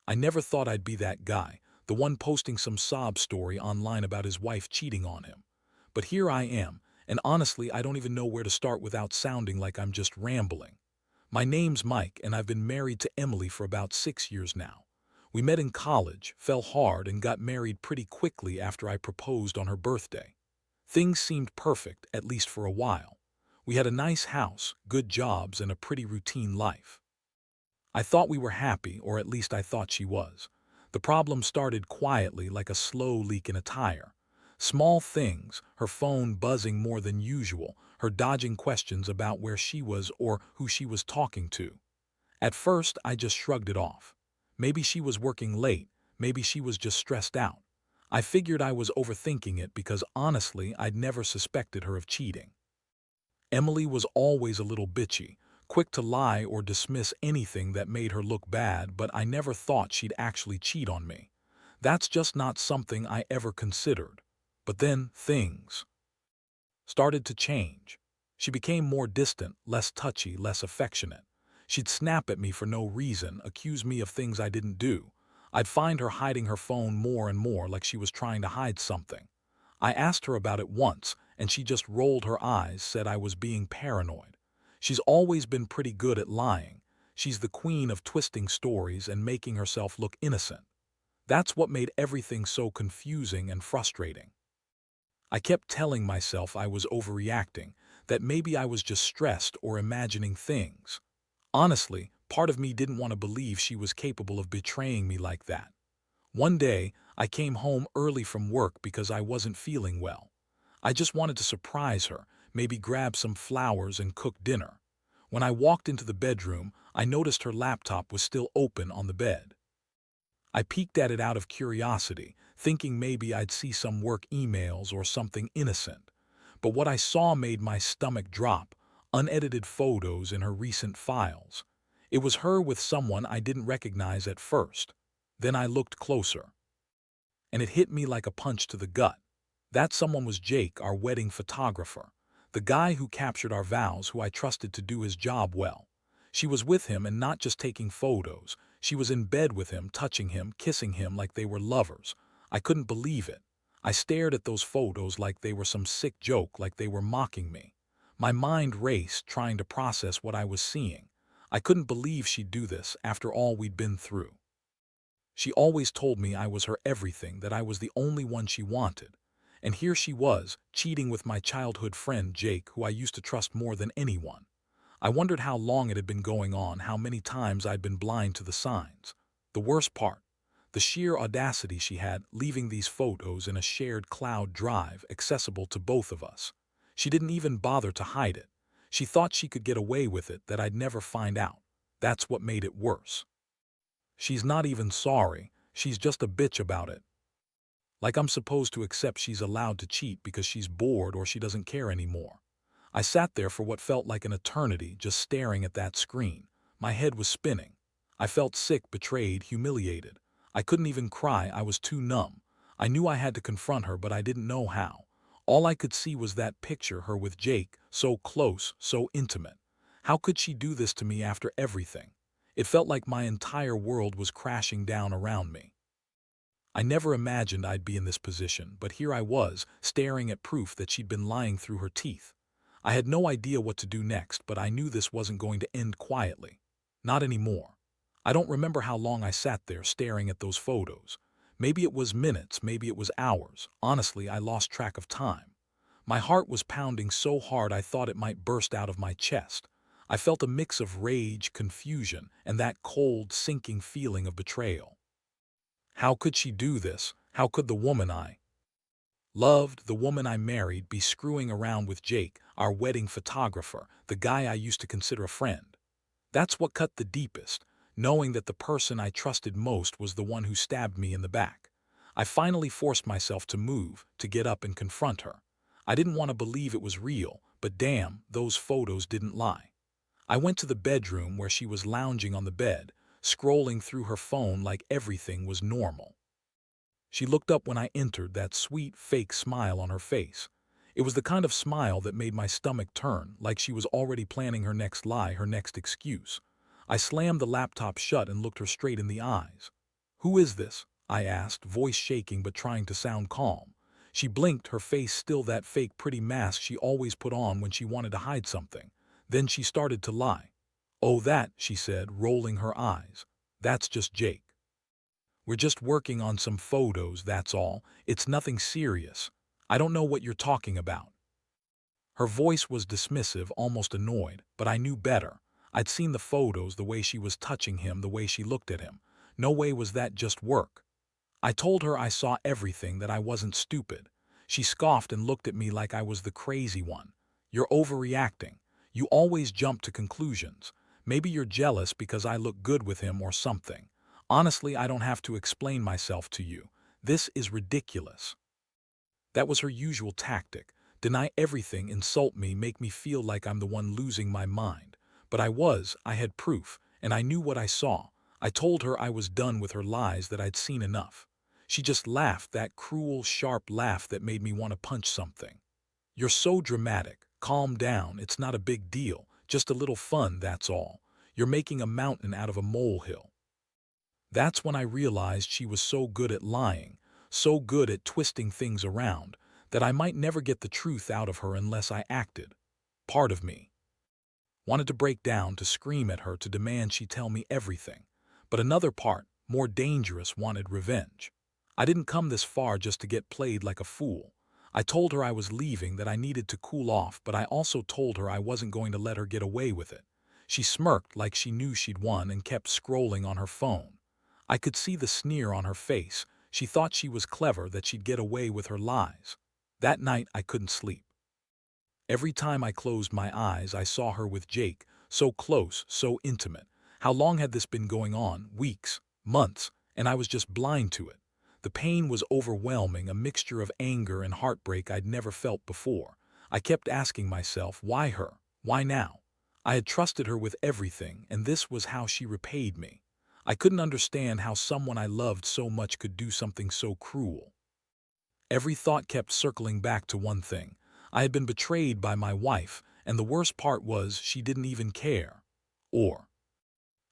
I never thought I'd be that guy, the one posting some sob story online about his wife cheating on him. But here I am, and honestly, I don't even know where to start without sounding like I'm just rambling. My name's Mike, and I've been married to Emily for about 6 years now. We met in college, fell hard, and got married pretty quickly after I proposed on her birthday. Things seemed perfect, at least for a while. We had a nice house, good jobs, and a pretty routine life. I thought we were happy, or at least I thought she was. The problem started quietly, like a slow leak in a tire. Small things, her phone buzzing more than usual, her dodging questions about where she was or who she was talking to. At first, I just shrugged it off. Maybe she was working late, maybe she was just stressed out. I figured I was overthinking it because honestly, I'd never suspected her of cheating. Emily was always a little bitchy, quick to lie or dismiss anything that made her look bad, but I never thought she'd actually cheat on me. That's just not something I ever considered. But then, things started to change. She became more distant, less touchy, less affectionate. She'd snap at me for no reason, accuse me of things I didn't do. I'd find her hiding her phone more and more, like she was trying to hide something. I asked her about it once, and she just rolled her eyes, said I was being paranoid. She's always been pretty good at lying. She's the queen of twisting stories and making herself look innocent. That's what made everything so confusing and frustrating. I kept telling myself I was overreacting, that maybe I was just stressed or imagining things. Honestly, part of me didn't want to believe she was capable of betraying me like that. One day, I came home early from work because I wasn't feeling well. I just wanted to surprise her, maybe grab some flowers and cook dinner. When I walked into the bedroom, I noticed her laptop was still open on the bed. I peeked at it out of curiosity, thinking maybe I'd see some work emails or something innocent. But what I saw made my stomach drop: unedited photos in her recent files. It was her with someone I didn't recognize at first. Then I looked closer, and it hit me like a punch to the gut. That someone was Jake, our wedding photographer, the guy who captured our vows, who I trusted to do his job well. She was with him, and not just taking photos. She was in bed with him, touching him, kissing him like they were lovers. I couldn't believe it. I stared at those photos like they were some sick joke, like they were mocking me. My mind raced, trying to process what I was seeing. I couldn't believe she'd do this after all we'd been through. She always told me I was her everything, that I was the only one she wanted. And here she was, cheating with my childhood friend Jake, who I used to trust more than anyone. I wondered how long it had been going on, how many times I'd been blind to the signs. The worst part, the sheer audacity she had, leaving these photos in a shared cloud drive accessible to both of us. She didn't even bother to hide it. She thought she could get away with it, that I'd never find out. That's what made it worse. She's not even sorry, she's just a bitch about it. Like I'm supposed to accept she's allowed to cheat because she's bored or she doesn't care anymore. I sat there for what felt like an eternity, just staring at that screen. My head was spinning. I felt sick, betrayed, humiliated. I couldn't even cry, I was too numb. I knew I had to confront her, but I didn't know how. All I could see was that picture, her with Jake, so close, so intimate. How could she do this to me after everything? It felt like my entire world was crashing down around me. I never imagined I'd be in this position, but here I was, staring at proof that she'd been lying through her teeth. I had no idea what to do next, but I knew this wasn't going to end quietly. Not anymore. I don't remember how long I sat there staring at those photos. Maybe it was minutes, maybe it was hours. Honestly, I lost track of time. My heart was pounding so hard I thought it might burst out of my chest. I felt a mix of rage, confusion, and that cold, sinking feeling of betrayal. How could she do this? How could the woman I loved, the woman I married, be screwing around with Jake, our wedding photographer, the guy I used to consider a friend? That's what cut the deepest, knowing that the person I trusted most was the one who stabbed me in the back. I finally forced myself to move, to get up and confront her. I didn't want to believe it was real, but damn, those photos didn't lie. I went to the bedroom where she was lounging on the bed, scrolling through her phone like everything was normal. She looked up when I entered, that sweet, fake smile on her face. It was the kind of smile that made my stomach turn, like she was already planning her next lie, her next excuse. I slammed the laptop shut and looked her straight in the eyes. "Who is this?" I asked, voice shaking but trying to sound calm. She blinked, her face still that fake pretty mask she always put on when she wanted to hide something. Then she started to lie. "Oh, that," she said, rolling her eyes. "That's just Jake. We're just working on some photos, that's all. It's nothing serious. I don't know what you're talking about." Her voice was dismissive, almost annoyed, but I knew better. I'd seen the photos, the way she was touching him, the way she looked at him. No way was that just work. I told her I saw everything, that I wasn't stupid. She scoffed and looked at me like I was the crazy one. "You're overreacting. You always jump to conclusions. Maybe you're jealous because I look good with him or something. Honestly, I don't have to explain myself to you. This is ridiculous." That was her usual tactic. Deny everything, insult me, make me feel like I'm the one losing my mind. But I had proof, and I knew what I saw. I told her I was done with her lies, that I'd seen enough. She just laughed, that cruel, sharp laugh that made me want to punch something. "You're so dramatic. Calm down, it's not a big deal. Just a little fun, that's all. You're making a mountain out of a molehill." That's when I realized she was so good at lying, so good at twisting things around, that I might never get the truth out of her unless I acted. Part of me wanted to break down, to scream at her, to demand she tell me everything. But another part, more dangerous, wanted revenge. I didn't come this far just to get played like a fool. I told her I was leaving, that I needed to cool off, but I also told her I wasn't going to let her get away with it. She smirked like she knew she'd won and kept scrolling on her phone. I could see the sneer on her face. She thought she was clever, that she'd get away with her lies. That night I couldn't sleep. Every time I closed my eyes, I saw her with Jake, so close, so intimate. How long had this been going on? Weeks, months, and I was just blind to it. The pain was overwhelming, a mixture of anger and heartbreak I'd never felt before. I kept asking myself, why her? Why now? I had trusted her with everything, and this was how she repaid me. I couldn't understand how someone I loved so much could do something so cruel. Every thought kept circling back to one thing. I had been betrayed by my wife, and the worst part was she didn't even care. Or,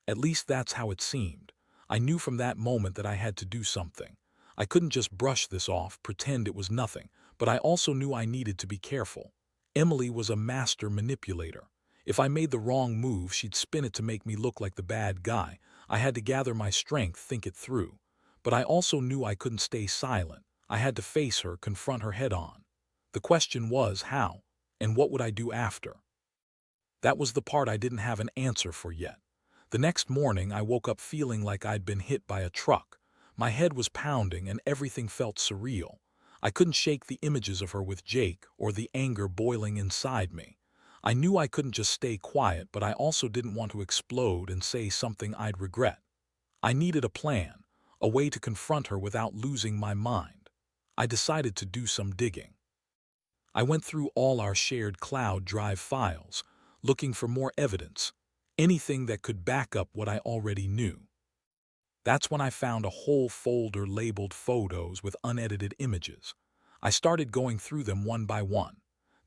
at least that's how it seemed. I knew from that moment that I had to do something. I couldn't just brush this off, pretend it was nothing, but I also knew I needed to be careful. Emily was a master manipulator. If I made the wrong move, she'd spin it to make me look like the bad guy. I had to gather my strength, think it through. But I also knew I couldn't stay silent. I had to face her, confront her head on. The question was, how? And what would I do after? That was the part I didn't have an answer for yet. The next morning, I woke up feeling like I'd been hit by a truck. My head was pounding and everything felt surreal. I couldn't shake the images of her with Jake or the anger boiling inside me. I knew I couldn't just stay quiet, but I also didn't want to explode and say something I'd regret. I needed a plan, a way to confront her without losing my mind. I decided to do some digging. I went through all our shared cloud drive files, looking for more evidence, anything that could back up what I already knew. That's when I found a whole folder labeled photos with unedited images. I started going through them one by one.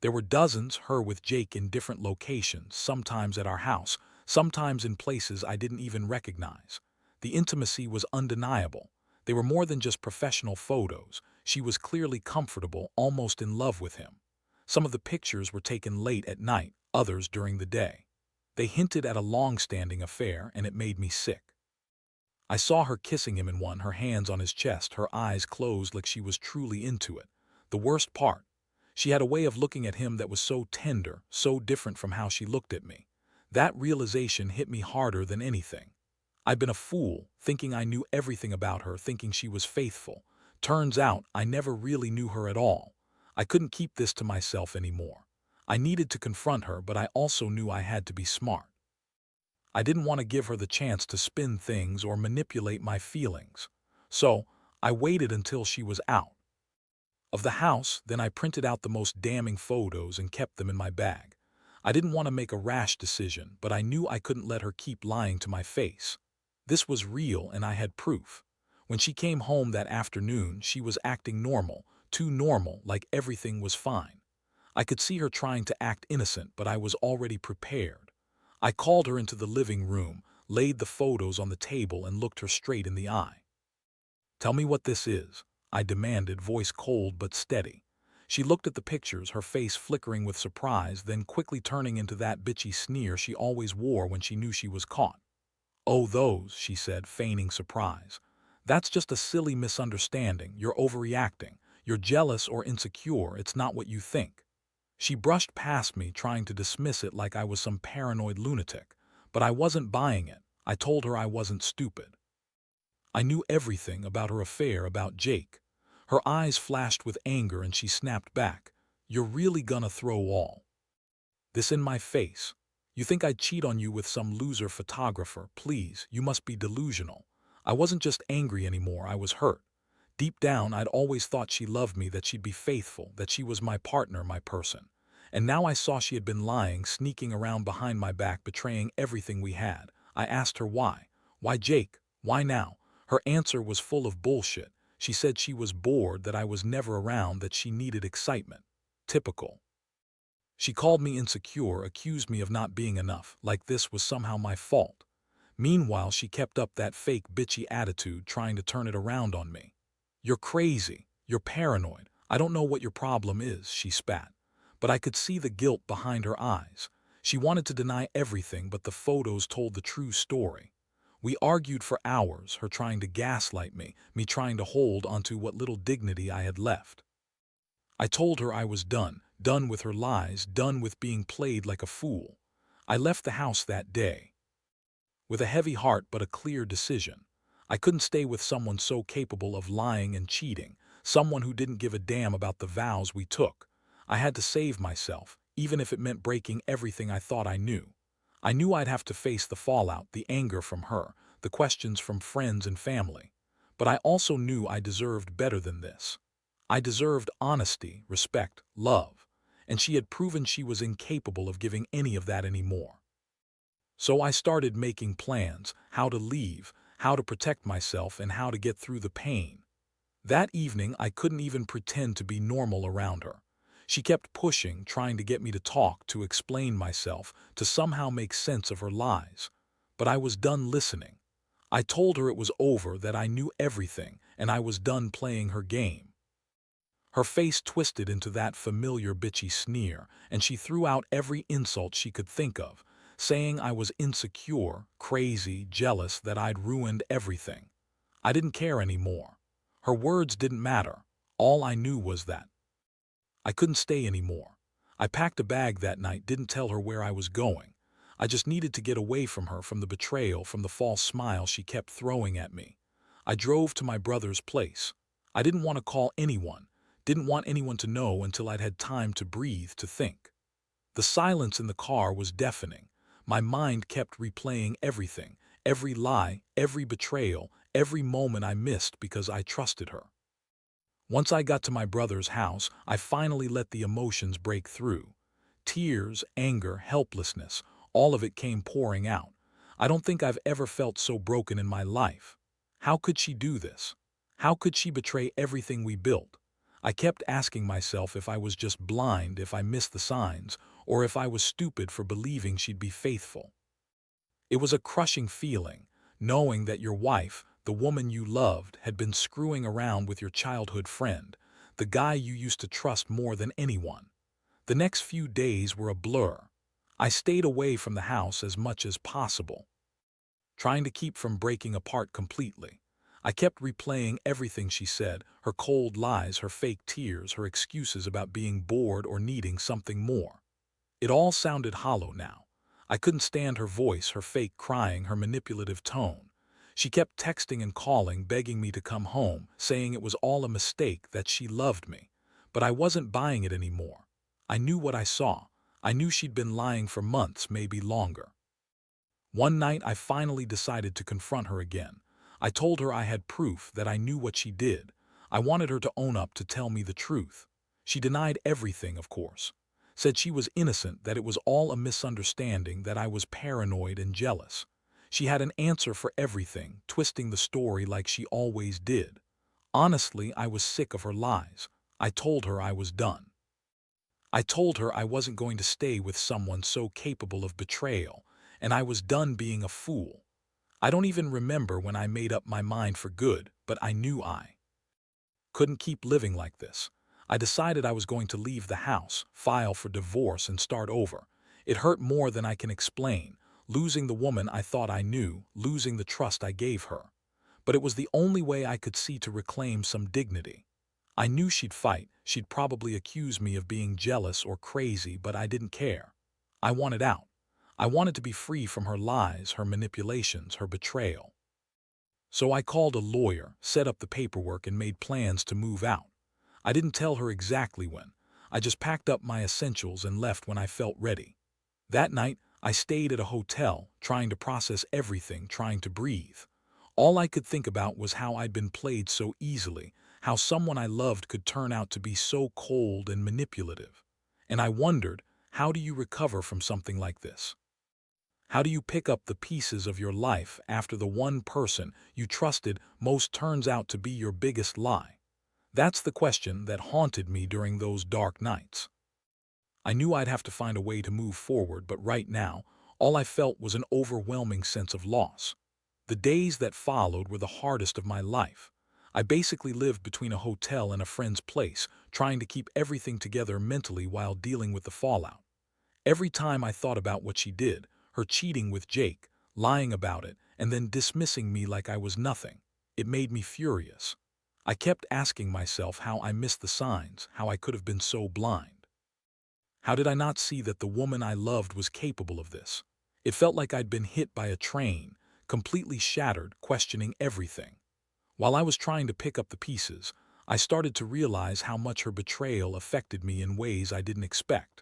There were dozens, her with Jake in different locations, sometimes at our house, sometimes in places I didn't even recognize. The intimacy was undeniable. They were more than just professional photos. She was clearly comfortable, almost in love with him. Some of the pictures were taken late at night, others during the day. They hinted at a long-standing affair, and it made me sick. I saw her kissing him in one, her hands on his chest, her eyes closed like she was truly into it. The worst part, she had a way of looking at him that was so tender, so different from how she looked at me. That realization hit me harder than anything. I'd been a fool, thinking I knew everything about her, thinking she was faithful. Turns out I never really knew her at all. I couldn't keep this to myself anymore. I needed to confront her, but I also knew I had to be smart. I didn't want to give her the chance to spin things or manipulate my feelings. So I waited until she was out of the house, then I printed out the most damning photos and kept them in my bag. I didn't want to make a rash decision, but I knew I couldn't let her keep lying to my face. This was real and I had proof. When she came home that afternoon, she was acting normal, too normal, like everything was fine. I could see her trying to act innocent, but I was already prepared. I called her into the living room, laid the photos on the table, and looked her straight in the eye. Tell me what this is, I demanded, voice cold but steady. She looked at the pictures, her face flickering with surprise, then quickly turning into that bitchy sneer she always wore when she knew she was caught. "Oh, those," she said, feigning surprise. "That's just a silly misunderstanding. You're overreacting. You're jealous or insecure. It's not what you think." She brushed past me, trying to dismiss it like I was some paranoid lunatic. But I wasn't buying it. I told her I wasn't stupid. I knew everything about her affair, about Jake. Her eyes flashed with anger and she snapped back. "You're really gonna throw all this in my face? You think I'd cheat on you with some loser photographer? Please, you must be delusional." I wasn't just angry anymore, I was hurt. Deep down, I'd always thought she loved me, that she'd be faithful, that she was my partner, my person. And now I saw she had been lying, sneaking around behind my back, betraying everything we had. I asked her why. Why Jake? Why now? Her answer was full of bullshit. She said she was bored, that I was never around, that she needed excitement. Typical. She called me insecure, accused me of not being enough, like this was somehow my fault. Meanwhile, she kept up that fake bitchy attitude, trying to turn it around on me. "You're crazy. You're paranoid. I don't know what your problem is," she spat. But I could see the guilt behind her eyes. She wanted to deny everything, but the photos told the true story. We argued for hours, her trying to gaslight me trying to hold onto what little dignity I had left. I told her I was done with her lies, done with being played like a fool. I left the house that day with a heavy heart but a clear decision. I couldn't stay with someone so capable of lying and cheating, someone who didn't give a damn about the vows we took. I had to save myself, even if it meant breaking everything I thought I knew. I knew I'd have to face the fallout, the anger from her, the questions from friends and family. But I also knew I deserved better than this. I deserved honesty, respect, love, and she had proven she was incapable of giving any of that anymore. So I started making plans, how to leave, how to protect myself, and how to get through the pain. That evening, I couldn't even pretend to be normal around her. She kept pushing, trying to get me to talk, to explain myself, to somehow make sense of her lies. But I was done listening. I told her it was over, that I knew everything, and I was done playing her game. Her face twisted into that familiar bitchy sneer, and she threw out every insult she could think of, saying I was insecure, crazy, jealous, that I'd ruined everything. I didn't care anymore. Her words didn't matter. All I knew was that I couldn't stay anymore. I packed a bag that night, didn't tell her where I was going. I just needed to get away from her, from the betrayal, from the false smile she kept throwing at me. I drove to my brother's place. I didn't want to call anyone, didn't want anyone to know until I'd had time to breathe, to think. The silence in the car was deafening. My mind kept replaying everything, every lie, every betrayal, every moment I missed because I trusted her. Once I got to my brother's house, I finally let the emotions break through. Tears, anger, helplessness, all of it came pouring out. I don't think I've ever felt so broken in my life. How could she do this? How could she betray everything we built? I kept asking myself if I was just blind, if I missed the signs, or if I was stupid for believing she'd be faithful. It was a crushing feeling, knowing that your wife, the woman you loved, had been screwing around with your childhood friend, the guy you used to trust more than anyone. The next few days were a blur. I stayed away from the house as much as possible, trying to keep from breaking apart completely. I kept replaying everything she said, her cold lies, her fake tears, her excuses about being bored or needing something more. It all sounded hollow now. I couldn't stand her voice, her fake crying, her manipulative tone. She kept texting and calling, begging me to come home, saying it was all a mistake, that she loved me. But I wasn't buying it anymore. I knew what I saw. I knew she'd been lying for months, maybe longer. One night I finally decided to confront her again. I told her I had proof, that I knew what she did. I wanted her to own up, to tell me the truth. She denied everything, of course. Said she was innocent, that it was all a misunderstanding, that I was paranoid and jealous. She had an answer for everything, twisting the story like she always did. Honestly, I was sick of her lies. I told her I was done. I told her I wasn't going to stay with someone so capable of betrayal, and I was done being a fool. I don't even remember when I made up my mind for good, but I knew I couldn't keep living like this. I decided I was going to leave the house, file for divorce, and start over. It hurt more than I can explain, losing the woman I thought I knew, losing the trust I gave her. But it was the only way I could see to reclaim some dignity. I knew she'd fight, she'd probably accuse me of being jealous or crazy, but I didn't care. I wanted out. I wanted to be free from her lies, her manipulations, her betrayal. So I called a lawyer, set up the paperwork, and made plans to move out. I didn't tell her exactly when. I just packed up my essentials and left when I felt ready. That night, I stayed at a hotel, trying to process everything, trying to breathe. All I could think about was how I'd been played so easily, how someone I loved could turn out to be so cold and manipulative. And I wondered, how do you recover from something like this? How do you pick up the pieces of your life after the one person you trusted most turns out to be your biggest lie? That's the question that haunted me during those dark nights. I knew I'd have to find a way to move forward, but right now, all I felt was an overwhelming sense of loss. The days that followed were the hardest of my life. I basically lived between a hotel and a friend's place, trying to keep everything together mentally while dealing with the fallout. Every time I thought about what she did, her cheating with Jake, lying about it, and then dismissing me like I was nothing, it made me furious. I kept asking myself how I missed the signs, how I could have been so blind. How did I not see that the woman I loved was capable of this? It felt like I'd been hit by a train, completely shattered, questioning everything. While I was trying to pick up the pieces, I started to realize how much her betrayal affected me in ways I didn't expect.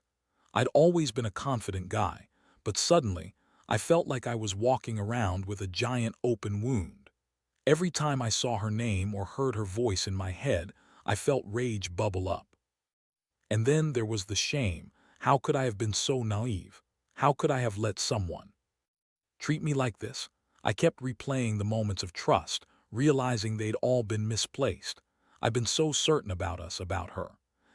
I'd always been a confident guy, but suddenly, I felt like I was walking around with a giant open wound. Every time I saw her name or heard her voice in my head, I felt rage bubble up. And then there was the shame. How could I have been so naive? How could I have let someone treat me like this? I kept replaying the moments of trust, realizing they'd all been misplaced. I'd been so certain about us, about her.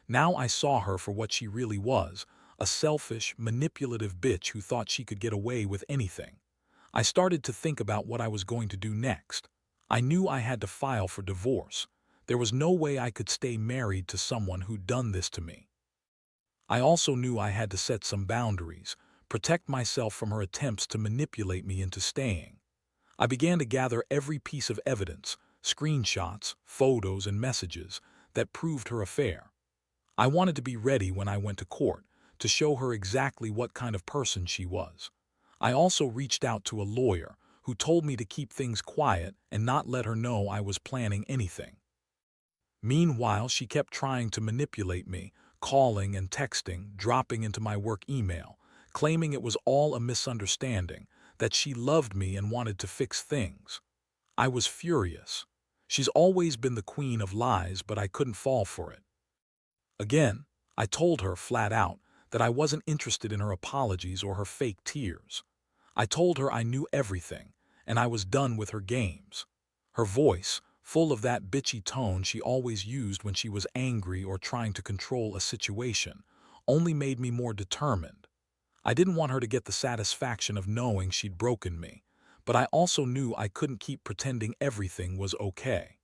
Now I saw her for what she really was, a selfish, manipulative bitch who thought she could get away with anything. I started to think about what I was going to do next. I knew I had to file for divorce. There was no way I could stay married to someone who'd done this to me. I also knew I had to set some boundaries, protect myself from her attempts to manipulate me into staying. I began to gather every piece of evidence, screenshots, photos, and messages that proved her affair. I wanted to be ready when I went to court, to show her exactly what kind of person she was. I also reached out to a lawyer who told me to keep things quiet and not let her know I was planning anything. Meanwhile, she kept trying to manipulate me, calling and texting, dropping into my work email, claiming it was all a misunderstanding, that she loved me and wanted to fix things. I was furious. She's always been the queen of lies, but I couldn't fall for it. Again, I told her flat out that I wasn't interested in her apologies or her fake tears. I told her I knew everything, and I was done with her games. Her voice, full of that bitchy tone she always used when she was angry or trying to control a situation, only made me more determined. I didn't want her to get the satisfaction of knowing she'd broken me, but I also knew I couldn't keep pretending everything was okay.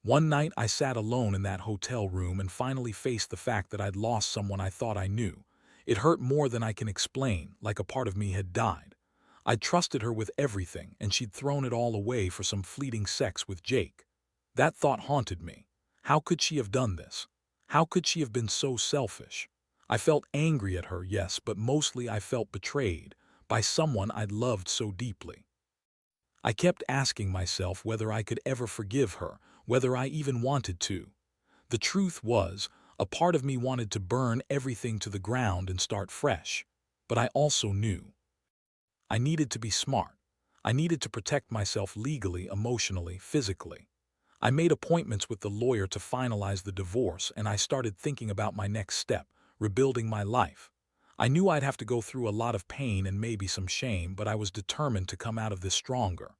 One night I sat alone in that hotel room and finally faced the fact that I'd lost someone I thought I knew. It hurt more than I can explain, like a part of me had died. I'd trusted her with everything, and she'd thrown it all away for some fleeting sex with Jake. That thought haunted me. How could she have done this? How could she have been so selfish? I felt angry at her, yes, but mostly I felt betrayed by someone I'd loved so deeply. I kept asking myself whether I could ever forgive her, whether I even wanted to. The truth was, a part of me wanted to burn everything to the ground and start fresh. But I also knew I needed to be smart. I needed to protect myself legally, emotionally, physically. I made appointments with the lawyer to finalize the divorce, and I started thinking about my next step, rebuilding my life. I knew I'd have to go through a lot of pain and maybe some shame, but I was determined to come out of this stronger.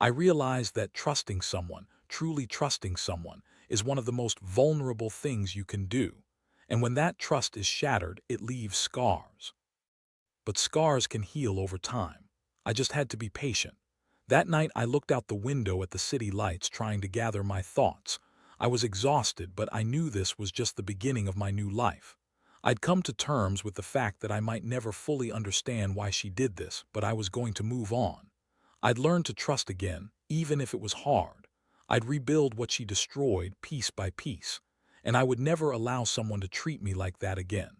I realized that trusting someone, truly trusting someone, is one of the most vulnerable things you can do. And when that trust is shattered, it leaves scars. But scars can heal over time. I just had to be patient. That night I looked out the window at the city lights trying to gather my thoughts. I was exhausted, but I knew this was just the beginning of my new life. I'd come to terms with the fact that I might never fully understand why she did this, but I was going to move on. I'd learn to trust again, even if it was hard. I'd rebuild what she destroyed piece by piece, and I would never allow someone to treat me like that again.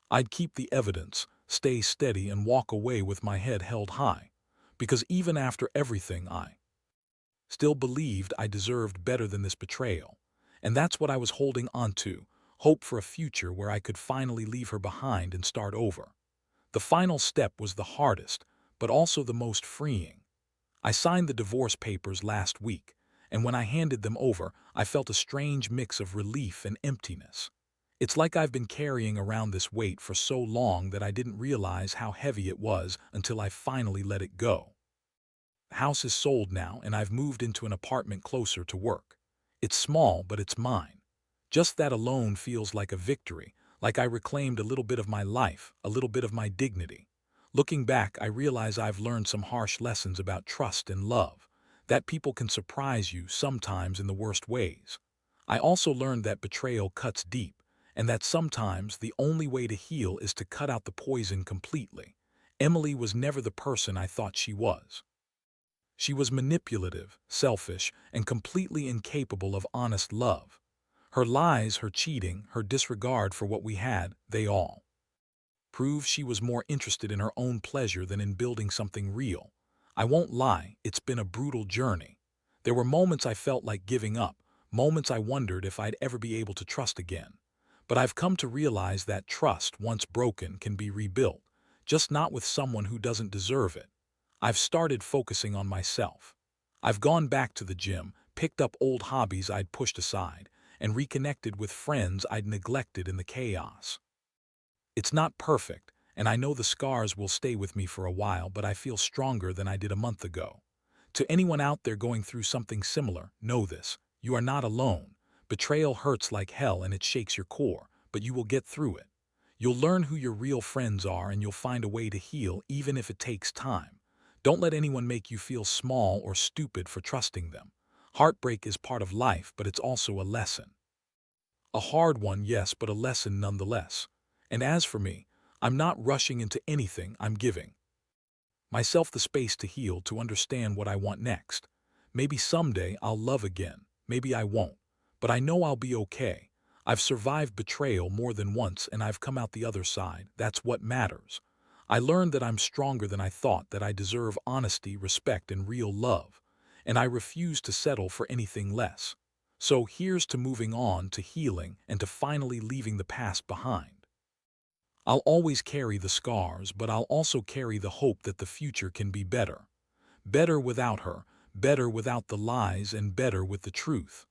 I'd keep the evidence, stay steady, and walk away with my head held high, because even after everything, I still believed I deserved better than this betrayal. And that's what I was holding on to, hope for a future where I could finally leave her behind and start over. The final step was the hardest, but also the most freeing. I signed the divorce papers last week, and when I handed them over, I felt a strange mix of relief and emptiness. It's like I've been carrying around this weight for so long that I didn't realize how heavy it was until I finally let it go. The house is sold now, and I've moved into an apartment closer to work. It's small, but it's mine. Just that alone feels like a victory, like I reclaimed a little bit of my life, a little bit of my dignity. Looking back, I realize I've learned some harsh lessons about trust and love, that people can surprise you sometimes in the worst ways. I also learned that betrayal cuts deep, and that sometimes the only way to heal is to cut out the poison completely. Emily was never the person I thought she was. She was manipulative, selfish, and completely incapable of honest love. Her lies, her cheating, her disregard for what we had, they all prove she was more interested in her own pleasure than in building something real. I won't lie, it's been a brutal journey. There were moments I felt like giving up, moments I wondered if I'd ever be able to trust again. But I've come to realize that trust, once broken, can be rebuilt, just not with someone who doesn't deserve it. I've started focusing on myself. I've gone back to the gym, picked up old hobbies I'd pushed aside, and reconnected with friends I'd neglected in the chaos. It's not perfect, and I know the scars will stay with me for a while, but I feel stronger than I did a month ago. To anyone out there going through something similar, know this: you are not alone. Betrayal hurts like hell and it shakes your core, but you will get through it. You'll learn who your real friends are and you'll find a way to heal even if it takes time. Don't let anyone make you feel small or stupid for trusting them. Heartbreak is part of life, but it's also a lesson. A hard one, yes, but a lesson nonetheless. And as for me, I'm not rushing into anything. I'm giving myself the space to heal, to understand what I want next. Maybe someday I'll love again. Maybe I won't. But I know I'll be okay. I've survived betrayal more than once and I've come out the other side. That's what matters. I learned that I'm stronger than I thought, that I deserve honesty, respect, and real love. And I refuse to settle for anything less. So here's to moving on, to healing, and to finally leaving the past behind. I'll always carry the scars, but I'll also carry the hope that the future can be better. Better without her, better without the lies, and better with the truth.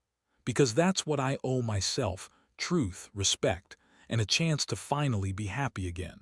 Because that's what I owe myself: truth, respect, and a chance to finally be happy again.